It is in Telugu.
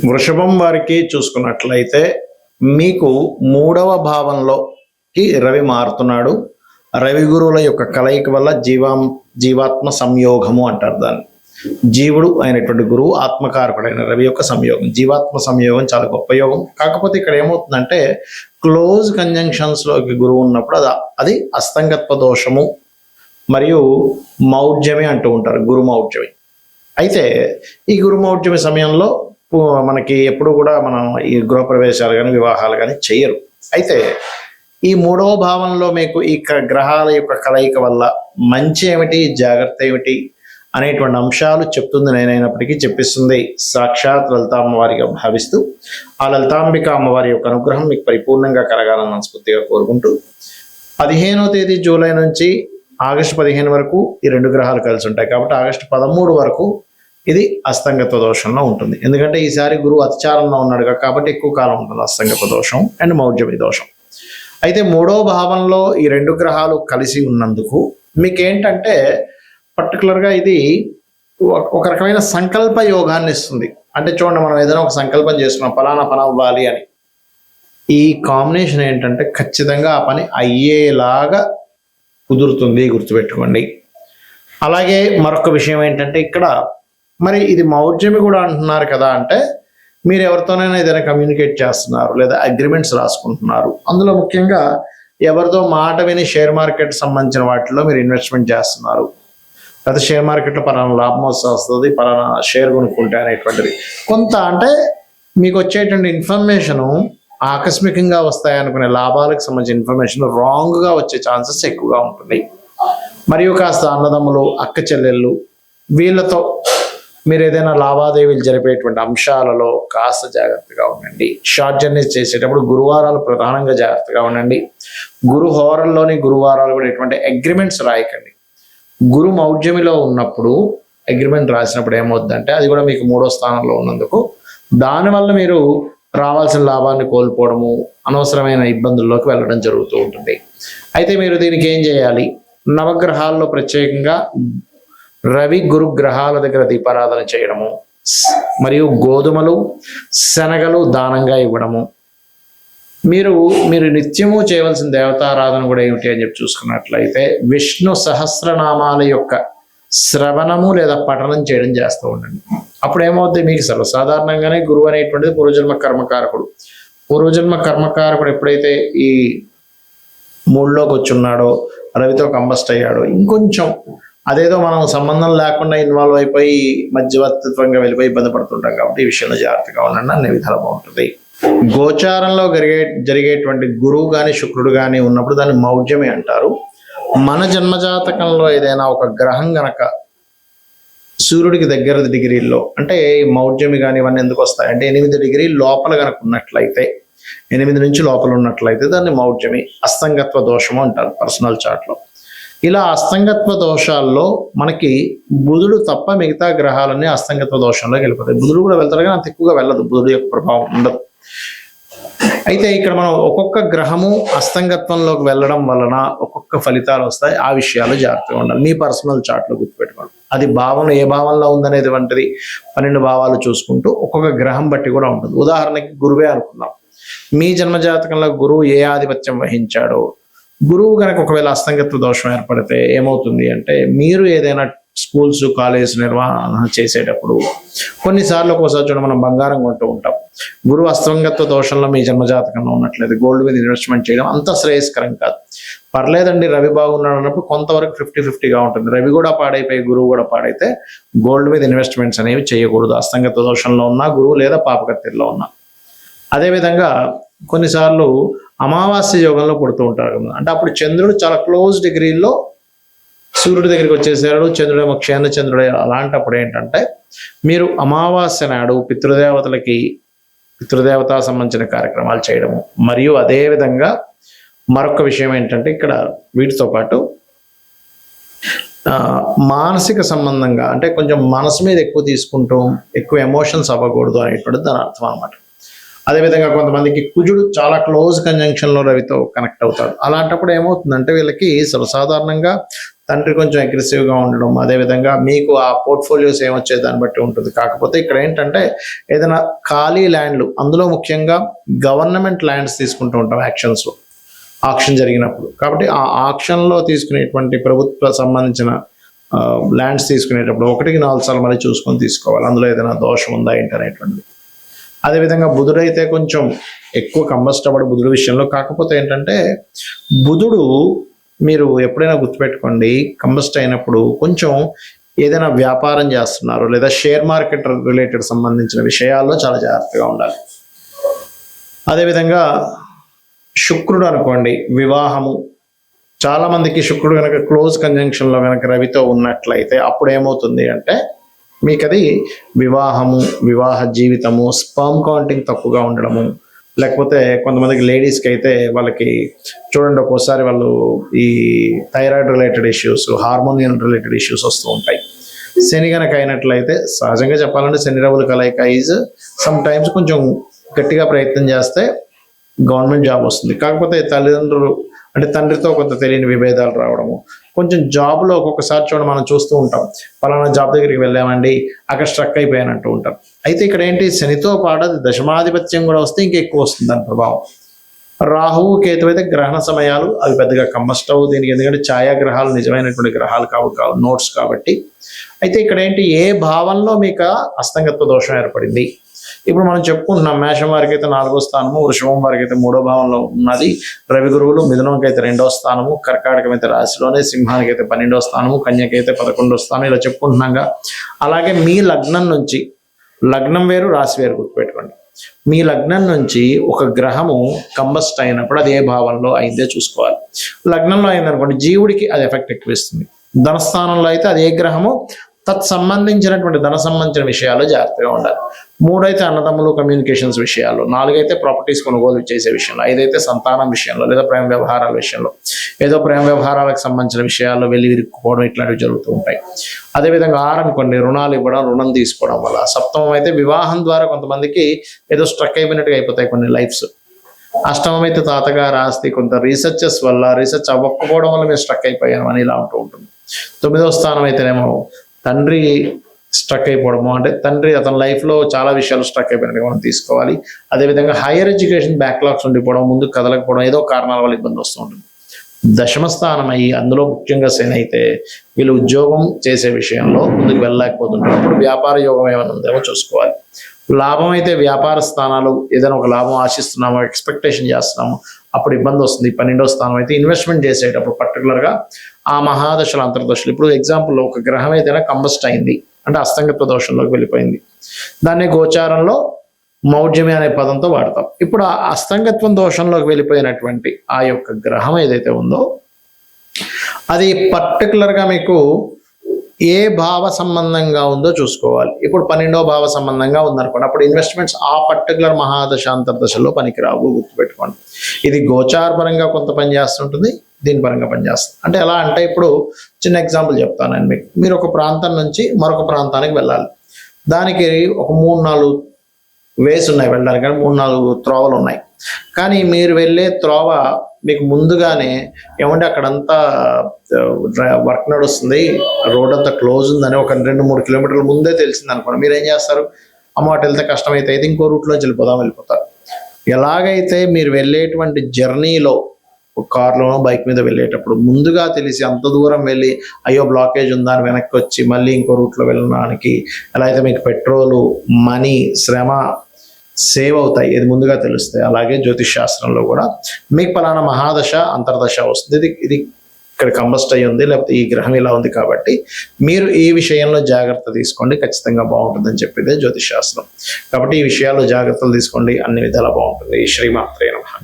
వృషభం వారికి చూసుకున్నట్లయితే మీకు 3వ భావంలోకి రవి మారుతున్నాడు. రవి గురువుల యొక్క కలయిక వల్ల జీవాత్మ సంయోగము అంటారు దాన్ని. జీవుడు అయినటువంటి గురువు, ఆత్మకారకుడైన రవి యొక్క సంయోగం, జీవాత్మ సంయోగం చాలా గొప్ప యోగం. కాకపోతే ఇక్కడ ఏమవుతుందంటే క్లోజ్ కంజంక్షన్స్లోకి గురువు ఉన్నప్పుడు అది అస్తంగత్వ దోషము మరియు మౌఢ్యమి అంటూ ఉంటారు, గురు మౌఢ్యమి. అయితే ఈ గురు మౌఢ్యమి సమయంలో మనకి ఎప్పుడు కూడా మనం ఈ గృహప్రవేశాలు కానీ వివాహాలు కానీ చెయ్యరు. అయితే ఈ 3వ భావంలో మీకు ఈ గ్రహాల యొక్క కలయిక వల్ల మంచి ఏమిటి, జాగ్రత్త ఏమిటి అనేటువంటి అంశాలు చెప్తుంది నేనైనప్పటికీ చెప్పిస్తుంది సాక్షాత్ లలితా అమ్మవారిగా భావిస్తూ ఆ లలితాంబిక అమ్మవారి యొక్క అనుగ్రహం మీకు పరిపూర్ణంగా కలగాలని మనస్ఫూర్తిగా కోరుకుంటూ 15వ తేదీ జూలై నుంచి ఆగస్టు 15 వరకు ఈ 2 గ్రహాలు కలిసి ఉంటాయి. కాబట్టి ఆగస్టు 13 వరకు ఇది అస్తంగత్వ దోషంలో ఉంటుంది. ఎందుకంటే ఈసారి గురువు అతిచారంలో ఉన్నాడు కాబట్టి ఎక్కువ కాలం ఉంటుంది అస్తంగత్వ దోషం అండ్ మౌఢ్యమి దోషం. అయితే 3వ భావంలో ఈ 2 గ్రహాలు కలిసి ఉన్నందుకు మీకేంటంటే పర్టికులర్గా ఇది ఒక రకమైన సంకల్ప యోగాన్ని ఇస్తుంది. అంటే చూడండి, మనం ఏదైనా ఒక సంకల్పం చేసుకున్నాం ఫలానా పని అవ్వాలి అని, ఈ కాంబినేషన్ ఏంటంటే ఖచ్చితంగా ఆ పని అయ్యేలాగా కుదురుతుంది, గుర్తుపెట్టుకోండి. అలాగే మరొక విషయం ఏంటంటే ఇక్కడ మరి ఇది మౌఢ్యమి కూడా అంటున్నారు కదా, అంటే మీరు ఎవరితోనైనా ఏదైనా కమ్యూనికేట్ చేస్తున్నారు లేదా అగ్రిమెంట్స్ రాసుకుంటున్నారు, అందులో ముఖ్యంగా ఎవరితో మాట విని షేర్ మార్కెట్ సంబంధించిన వాటిలో మీరు ఇన్వెస్ట్మెంట్ చేస్తున్నారు, లేదా షేర్ మార్కెట్లో పలానా లాభం వస్తుంది, పలానా షేర్ కొనుక్కుంటే అనేటువంటిది కొంత, అంటే మీకు వచ్చేటువంటి ఇన్ఫర్మేషను ఆకస్మికంగా వస్తాయనుకునే లాభాలకు సంబంధించిన ఇన్ఫర్మేషన్ రాంగ్గా వచ్చే ఛాన్సెస్ ఎక్కువగా ఉంటుంది. మరియు కాస్త అన్నదమ్ములు, అక్క చెల్లెళ్ళు వీళ్ళతో మీరు ఏదైనా లావాదేవీలు జరిపేటువంటి అంశాలలో కాస్త జాగ్రత్తగా ఉండండి. షార్ట్ జర్నీస్ చేసేటప్పుడు గురువారాలు ప్రధానంగా జాగ్రత్తగా ఉండండి. గురు హోరల్లోని గురువారాలు కూడా ఎటువంటి అగ్రిమెంట్స్ రాయకండి. గురు మౌఢ్యమిలో ఉన్నప్పుడు అగ్రిమెంట్ రాసినప్పుడు ఏమవుతుందంటే అది కూడా మీకు 3వ స్థానంలో ఉన్నందుకు దానివల్ల మీరు రావాల్సిన లాభాన్ని కోల్పోవడము, అనవసరమైన ఇబ్బందుల్లోకి వెళ్ళడం జరుగుతూ ఉంటుంది. అయితే మీరు దీనికి ఏం చేయాలి, నవగ్రహాల్లో ప్రత్యేకంగా రవి గురు గ్రహాల దగ్గర దీపారాధన చేయడము, మరియు గోధుమలు శనగలు దానంగా ఇవ్వడము. మీరు నిత్యము చేయవలసిన దేవతారాధన కూడా ఏమిటి అని చెప్పి చూసుకున్నట్లయితే విష్ణు సహస్రనామాల యొక్క శ్రవణము లేదా పఠనం చేయడం చేస్తూ ఉండండి. అప్పుడు ఏమవుతుంది, మీకు సర్వసాధారణంగానే గురువు అనేటువంటిది పూర్వజన్మ కర్మకారకుడు. పూర్వజన్మ కర్మకారకుడు ఎప్పుడైతే ఈ 3లోకి వచ్చున్నాడో, రవితో కంబస్ట్ అయ్యాడో, ఇంకొంచెం అదేదో మనం సంబంధం లేకుండా ఇన్వాల్వ్ అయిపోయి మధ్యవర్తిత్వంగా వెళ్ళిపోయి ఇబ్బంది పడుతుంటాం. కాబట్టి ఈ విషయంలో జాగ్రత్తగా ఉండండి, అన్ని విధాలు బాగుంటుంది. గోచారంలో జరిగేటువంటి గురువు కానీ శుక్రుడు కానీ ఉన్నప్పుడు దాన్ని మౌఢ్యమి అంటారు. మన జన్మజాతకంలో ఏదైనా ఒక గ్రహం గనక సూర్యుడికి దగ్గర డిగ్రీల్లో, అంటే మౌఢ్యమి కానీ ఇవన్నీ ఎందుకు వస్తాయి అంటే 8 డిగ్రీల లోపల కనుక ఉన్నట్లయితే, 8 నుంచి లోపల ఉన్నట్లయితే దాన్ని మౌఢ్యమి, అస్తంగత్వ దోషము అంటారు పర్సనల్ చార్ట్లో. ఇలా అస్తంగత్వ దోషాల్లో మనకి బుధుడు తప్ప మిగతా గ్రహాలన్నీ అస్తంగత్వ దోషంలోకి వెళ్ళిపోతాయి. బుధుడు కూడా వెళ్తారు కానీ అంత ఎక్కువగా వెళ్ళదు, బుధుడు యొక్క ప్రభావం ఉండదు. అయితే ఇక్కడ మనం ఒక్కొక్క గ్రహము అస్తంగత్వంలోకి వెళ్ళడం వలన ఒక్కొక్క ఫలితాలు వస్తాయి. ఆ విషయాలు జాగ్రత్తగా ఉండాలి. మీ పర్సనల్ చార్ట్లో గుర్తుపెట్టుకోండి. అది భావం ఏ భావంలో ఉందనేది వంటిది 12 భావాలు చూసుకుంటూ ఒక్కొక్క గ్రహం బట్టి కూడా ఉంటుంది. ఉదాహరణకి గురువే అనుకుందాం, మీ జన్మజాతకంలో గురువు ఏ ఆధిపత్యం వహించాడో, గురువు కనుక ఒకవేళ అస్తంగత్వ దోషం ఏర్పడితే ఏమవుతుంది అంటే మీరు ఏదైనా స్కూల్స్ కాలేజ్ నిర్వహణ చేసేటప్పుడు కొన్నిసార్లు ఒక్కోసారి చూడ మనం బంగారం కొంటూ ఉంటాం. గురువు అస్తంగత్వ దోషంలో మీ జన్మజాతకంలో ఉన్నట్లయితే గోల్డ్ మీద ఇన్వెస్ట్మెంట్ చేయడం అంత శ్రేయస్కరం కాదు. పర్లేదండి, రవి బాగున్నాడు అన్నప్పుడు కొంతవరకు 50-50గా ఉంటుంది. రవి కూడా పాడైపోయి గురువు కూడా పాడైతే గోల్డ్ మీద ఇన్వెస్ట్మెంట్స్ అనేవి చేయకూడదు, అస్తంగత్వ దోషంలో ఉన్నా గురువు లేదా పాపకత్తిలో ఉన్నా. అదేవిధంగా కొన్నిసార్లు అమావాస్య యోగంలో పుడుతూ ఉంటారు కదా, అంటే అప్పుడు చంద్రుడు చాలా క్లోజ్ డిగ్రీల్లో సూర్యుడి దగ్గరికి వచ్చేసాడు, చంద్రుడేమో క్షేణ చంద్రుడే. అలాంటప్పుడు ఏంటంటే మీరు అమావాస్య నాడు పితృదేవతా సంబంధించిన కార్యక్రమాలు చేయడము, మరియు అదేవిధంగా మరొక విషయం ఏంటంటే ఇక్కడ వీటితో పాటు మానసిక సంబంధంగా, అంటే కొంచెం మనసు మీద ఎక్కువ తీసుకుంటూ ఎక్కువ ఎమోషన్స్ అవ్వకూడదు అనేటువంటి దాని అర్థం అన్నమాట. అదేవిధంగా కొంతమందికి కుజుడు చాలా క్లోజ్ కంజంక్షన్లో రవితో కనెక్ట్ అవుతాడు. అలాంటప్పుడు ఏమవుతుందంటే వీళ్ళకి సర్వసాధారణంగా తండ్రి కొంచెం అగ్రెసివ్గా ఉండడం, అదేవిధంగా మీకు ఆ పోర్ట్ఫోలియోస్ ఏమొచ్చే దాన్ని బట్టి ఉంటుంది. కాకపోతే ఇక్కడ ఏంటంటే ఏదైనా ఖాళీ ల్యాండ్లు, అందులో ముఖ్యంగా గవర్నమెంట్ ల్యాండ్స్ తీసుకుంటూ ఉంటాం యాక్షన్స్లో, ఆక్షన్ జరిగినప్పుడు. కాబట్టి ఆ ఆక్షన్లో తీసుకునేటువంటి ప్రభుత్వ సంబంధించిన ల్యాండ్స్ తీసుకునేటప్పుడు 1కి 4 సార్లు మళ్ళీ చూసుకొని తీసుకోవాలి, అందులో ఏదైనా దోషం ఉందా ఏంటి అనేటువంటిది. అదేవిధంగా బుధుడైతే కొంచెం ఎక్కువ కంబస్ట్ అవ్వడు బుధుడు విషయంలో. కాకపోతే ఏంటంటే బుధుడు మీరు ఎప్పుడైనా గుర్తుపెట్టుకోండి, కంబస్ట్ అయినప్పుడు కొంచెం ఏదైనా వ్యాపారం చేస్తున్నారు లేదా షేర్ మార్కెట్ రిలేటెడ్ సంబంధించిన విషయాల్లో చాలా జాగ్రత్తగా ఉండాలి. అదేవిధంగా శుక్రుడు అనుకోండి, వివాహము, చాలా మందికి శుక్రుడు కనుక క్లోజ్ కంజంక్షన్లో కనుక రవితో ఉన్నట్లయితే అప్పుడు ఏమవుతుంది అంటే మీకు అది వివాహము, వివాహ జీవితము, స్పర్మ్ కౌంటింగ్ తక్కువగా ఉండడము, లేకపోతే కొంతమందికి లేడీస్కి అయితే వాళ్ళకి చూడండి ఒక్కోసారి వాళ్ళు ఈ thyroid related issues, హార్మోనియల్ related issues వస్తూ ఉంటాయి. శని కనుక అయినట్లయితే సహజంగా చెప్పాలంటే శని రవుల కలయిక ఈజ్ సమ్ టైమ్స్ కొంచెం గట్టిగా ప్రయత్నం చేస్తే గవర్నమెంట్ జాబ్ వస్తుంది. కాకపోతే తల్లిదండ్రులు అంటే తండ్రితో కొంత తెలియని విభేదాలు రావడము, కొంచెం జాబ్లో ఒక్కొక్కసారి చూడండి మనం చూస్తూ ఉంటాం, పలానా జాబ్ దగ్గరికి వెళ్ళామండి అక్కడ స్ట్రక్ అయిపోయానంటూ ఉంటాం. అయితే ఇక్కడ ఏంటి, శనితో పాటు అది దశమాధిపత్యం కూడా వస్తే ఇంకా ఎక్కువ వస్తుంది దాని ప్రభావం. రాహువు కేతు అయితే గ్రహణ సమయాలు అవి పెద్దగా కంబస్ట్ అవ్వు దీనికి, ఎందుకంటే ఛాయాగ్రహాలు నిజమైనటువంటి గ్రహాలు కావు నోట్స్ కాబట్టి. అయితే ఇక్కడ ఏంటి, ఏ భావంలో మీకు అస్తంగత్వ దోషం ఏర్పడింది. ఇప్పుడు మనం చెప్పుకుంటున్నాం మేషం వారికి అయితే 4వ స్థానము, వృషభం వారికి అయితే 3వ భావంలో ఉన్నది రవి గురువులు, మిథునంకి అయితే 2వ స్థానము, కర్కాటకం అయితే రాశిలోనే, సింహానికి అయితే 12వ స్థానము, కన్యకి అయితే 11వ స్థానం, ఇలా చెప్పుకుంటున్నాగా. అలాగే మీ లగ్నం నుంచి, లగ్నం వేరు రాశి వేరు గుర్తుపెట్టుకోండి, మీ లగ్నం నుంచి ఒక గ్రహము కంబస్ట్ అయినప్పుడు అది ఏ భావంలో అయిందే చూసుకోవాలి. లగ్నంలో అయిందనుకోండి జీవుడికి అది ఎఫెక్ట్ ఎక్కువ ఇస్తుంది. ధనస్థానంలో అయితే అది ఏ గ్రహము సంబంధించినటువంటి ధన సంబంధించిన విషయాల్లో జాగ్రత్తగా ఉండాలి. 3 అయితే అన్నదమ్ములు కమ్యూనికేషన్స్ విషయాల్లో, 4 అయితే ప్రాపర్టీస్ కొనుగోలు చేసే విషయంలో, 5 అయితే సంతానం విషయంలో లేదా ప్రేమ వ్యవహారాల విషయంలో, ఏదో ప్రేమ వ్యవహారాలకు సంబంధించిన విషయాల్లో వెళ్ళి విరుక్కుపోవడం ఇట్లాంటివి జరుగుతూ ఉంటాయి. అదేవిధంగా 6 అనుకోండి, రుణాలు ఇవ్వడం, రుణం తీసుకోవడం వల్ల. 7వ అయితే వివాహం ద్వారా కొంతమందికి ఏదో స్ట్రక్ అయిపోయినట్టుగా అయిపోతాయి కొన్ని లైఫ్స్. 8వ అయితే తాతగారు ఆస్తి, కొంత రీసెర్చెస్ వల్ల రీసెర్చ్ అవ్వకపోవడం వల్ల మేము స్ట్రక్ అయిపోయాము అని ఇలా ఉంటూ ఉంటుంది. 9వ స్థానం అయితేనేమో తండ్రి స్ట్రక్ అయిపోవడము, అంటే తండ్రి అతని లైఫ్లో చాలా విషయాలు స్ట్రక్ అయిపోయినట్టుగా మనం తీసుకోవాలి. అదేవిధంగా హైయర్ ఎడ్యుకేషన్ బ్యాక్లాగ్స్ ఉండిపోవడం, ముందుకు కదలకపోవడం, ఏదో కారణాల వల్ల ఇబ్బంది వస్తూ ఉంటుంది. 10వ స్థానం అయ్యి అందులో ముఖ్యంగా శని అయితే వీళ్ళు ఉద్యోగం చేసే విషయంలో ముందుకు వెళ్ళలేకపోతుంటారు. అప్పుడు వ్యాపార యోగం ఏమైనా ఉందేమో చూసుకోవాలి. లాభం అయితే వ్యాపార స్థానాలు ఏదైనా ఒక లాభం ఆశిస్తున్నామో, ఎక్స్పెక్టేషన్ చేస్తున్నామో అప్పుడు ఇబ్బంది వస్తుంది. 12వ స్థానం అయితే ఇన్వెస్ట్మెంట్ చేసేటప్పుడు పర్టికులర్గా ఆ మహాదశలు, అంతర్దశలు. ఇప్పుడు ఎగ్జాంపుల్ ఒక గ్రహం ఏదైనా కంబస్ట్ అయింది అంటే అస్తంగత్వ దోషంలోకి వెళ్ళిపోయింది, దాన్ని గోచారంలో మౌఢ్యమి అనే పదంతో వాడతాం. ఇప్పుడు ఆ అస్తంగత్వం దోషంలోకి వెళ్ళిపోయినటువంటి ఆ యొక్క గ్రహం ఏదైతే ఉందో అది పర్టికులర్గా మీకు ఏ భావ సంబంధంగా ఉందో చూసుకోవాలి. ఇప్పుడు 12వ భావ సంబంధంగా ఉందనుకోండి, అప్పుడు ఇన్వెస్ట్మెంట్స్ ఆ పర్టికులర్ మహాదశ అంతర్దశలో పనికిరావు, గుర్తుపెట్టుకోండి. ఇది గోచార పరంగా కొంత పని చేస్తుంటుంది, దీని పరంగా పనిచేస్తుంది. అంటే ఎలా అంటే ఇప్పుడు చిన్న ఎగ్జాంపుల్ చెప్తానండి మీకు. మీరు ఒక ప్రాంతం నుంచి మరొక ప్రాంతానికి వెళ్ళాలి, దానికి ఒక 3-4 వేస్ ఉన్నాయి వెళ్ళడానికి, కానీ 3-4 త్రోవలు ఉన్నాయి. కానీ మీరు వెళ్ళే త్రోవ మీకు ముందుగానే ఏమంటే అక్కడంతా వర్క్ నడుస్తుంది, రోడ్ అంతా క్లోజ్ ఉందని ఒక 2-3 కిలోమీటర్ల ముందే తెలిసింది అనుకోండి, మీరు ఏం చేస్తారు, అమ్మ అటు వెళ్తే కష్టమైతే అయితే ఇంకో రూట్లోంచి వెళ్ళిపోతారు. ఎలాగైతే మీరు వెళ్ళేటువంటి జర్నీలో కార్లోనో బైక్ మీద వెళ్ళేటప్పుడు ముందుగా తెలిసి అంత దూరం వెళ్ళి అయ్యో బ్లాకేజ్ ఉందా అని వెనక్కి వచ్చి మళ్ళీ ఇంకో రూట్లో వెళ్ళడానికి ఎలా అయితే మీకు పెట్రోలు, మనీ, శ్రమ సేవ్ అవుతాయి, ఇది ముందుగా తెలుస్తాయి. అలాగే జ్యోతిష్ శాస్త్రంలో కూడా మీకు పలానా మహాదశ అంతర్దశ వస్తుంది, ఇది ఇక్కడ కంబస్ట్ అయ్యి ఉంది, లేకపోతే ఈ గ్రహం ఇలా ఉంది, కాబట్టి మీరు ఈ విషయంలో జాగ్రత్త తీసుకోండి, ఖచ్చితంగా బాగుంటుందని చెప్పేదే జ్యోతిష్ శాస్త్రం. కాబట్టి ఈ విషయాల్లో జాగ్రత్తలు తీసుకోండి, అన్ని విధాలా బాగుంటుంది. శ్రీమాత్రే నమః.